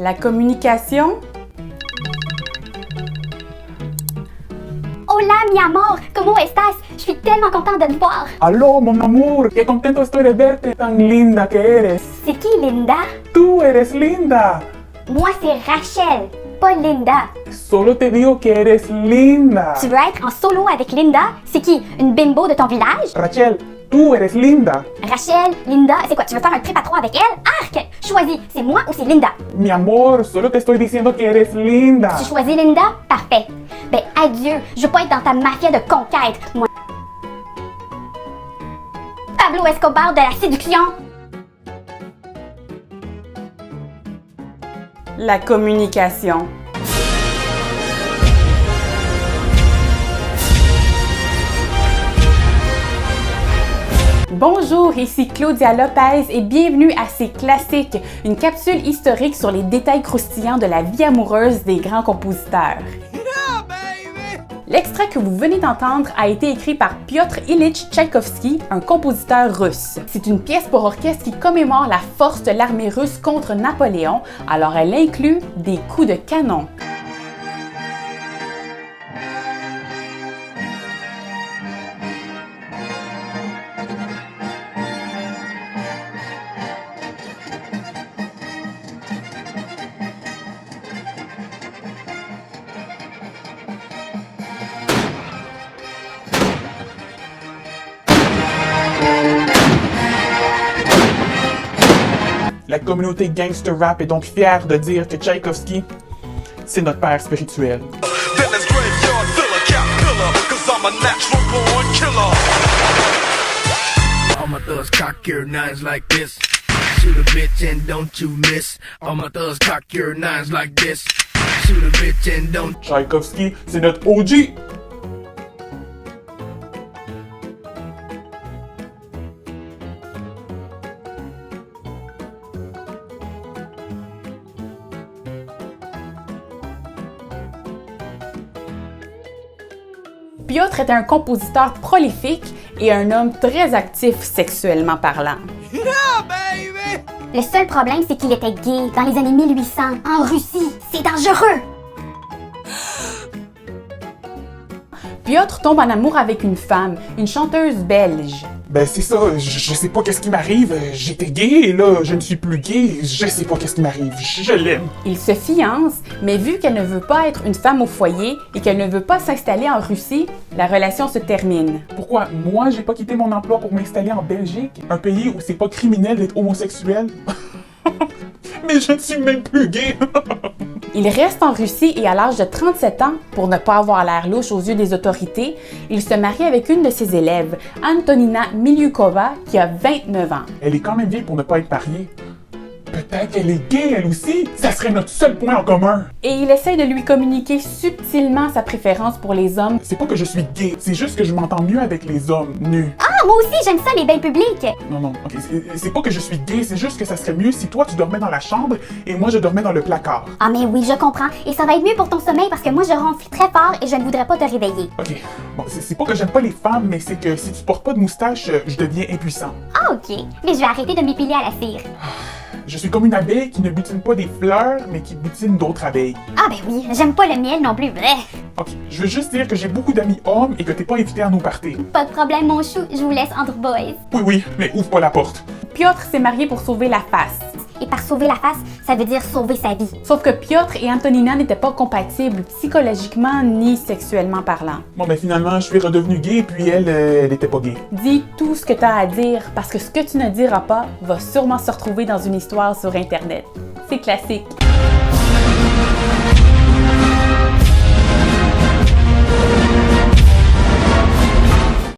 La communication. Hola, mi amor, ¿cómo estás? Je suis tellement contente de te voir. Aló, mon amour, qué contento estoy de verte, tan linda que eres. C'est qui, Linda? Tú eres linda. Moi, c'est Rachel, pas Linda. Solo te digo que eres linda. Tu veux être en solo avec Linda? C'est qui, une bimbo de ton village? Rachel, tú eres linda. Rachel, Linda, c'est quoi, tu veux faire un trip à 3 avec elle? Arc! Choisis, c'est moi ou c'est Linda? Mi amor, solo te estoy diciendo que eres linda. Tu choisis Linda? Parfait. Ben, adieu, je veux pas être dans ta mafia de conquête, moi. Pablo Escobar de la séduction. La communication. Bonjour, ici Claudia Lopez et bienvenue à C'est Classique, une capsule historique sur les détails croustillants de la vie amoureuse des grands compositeurs. L'extrait que vous venez d'entendre a été écrit par Piotr Ilyich Tchaïkovski, un compositeur russe. C'est une pièce pour orchestre qui commémore la force de l'armée russe contre Napoléon, alors elle inclut des coups de canon. La communauté gangster rap est donc fière de dire que Tchaïkovski, c'est notre père spirituel. Dennis graveyard filler, cap pillar, 'cause I'm a natural born killer. All my thugs cock your nines like this. Shoot a bitch and don't you miss. All my thugs cock your nines like this. Shoot a bitch and don't. Tchaïkovski, c'est notre OG. Piotr était un compositeur prolifique et un homme très actif sexuellement parlant. Le seul problème, c'est qu'il était gay dans les années 1800, en Russie. C'est dangereux! Piotr tombe en amour avec une femme, une chanteuse belge. Ben c'est ça, je sais pas qu'est-ce qui m'arrive. J'étais gay et là, je ne suis plus gay. Je sais pas qu'est-ce qui m'arrive. Je l'aime. Ils se fiancent, mais vu qu'elle ne veut pas être une femme au foyer et qu'elle ne veut pas s'installer en Russie, la relation se termine. Pourquoi moi j'ai pas quitté mon emploi pour m'installer en Belgique, un pays où c'est pas criminel d'être homosexuel? Mais je ne suis même plus gay. Il reste en Russie et à l'âge de 37 ans, pour ne pas avoir l'air louche aux yeux des autorités, il se marie avec une de ses élèves, Antonina Miliukova, qui a 29 ans. Elle est quand même vieille pour ne pas être mariée. Peut-être qu'elle est gay elle aussi. Ça serait notre seul point en commun. Et il essaie de lui communiquer subtilement sa préférence pour les hommes. C'est pas que je suis gay, c'est juste que je m'entends mieux avec les hommes nus. Ah, moi aussi, j'aime ça, les bains publics. Non, ok, c'est pas que je suis gay, c'est juste que ça serait mieux si toi tu dormais dans la chambre et moi je dormais dans le placard. Ah, mais oui, je comprends. Et ça va être mieux pour ton sommeil parce que moi, je ronfle très fort et je ne voudrais pas te réveiller. Ok, bon, c'est pas que j'aime pas les femmes, mais c'est que si tu portes pas de moustache, je deviens impuissant. Ah, ok. Mais je vais arrêter de m'épiler à la cire. Je suis comme une abeille qui ne butine pas des fleurs, mais qui butine d'autres abeilles. Ah, ben oui, j'aime pas le miel non plus. Bleh. Ok, je veux juste dire que j'ai beaucoup d'amis hommes et que t'es pas invité à nos parties. Pas de problème, mon chou, je vous laisse entre boys. Oui, mais ouvre pas la porte. Piotr s'est marié pour sauver la face. Et par sauver la face, ça veut dire sauver sa vie. Sauf que Piotr et Antonina n'étaient pas compatibles psychologiquement ni sexuellement parlant. Bon, ben finalement, je suis redevenu gay, puis elle était pas gay. Dis tout ce que tu as à dire, parce que ce que tu ne diras pas va sûrement se retrouver dans une histoire sur Internet. C'est classique.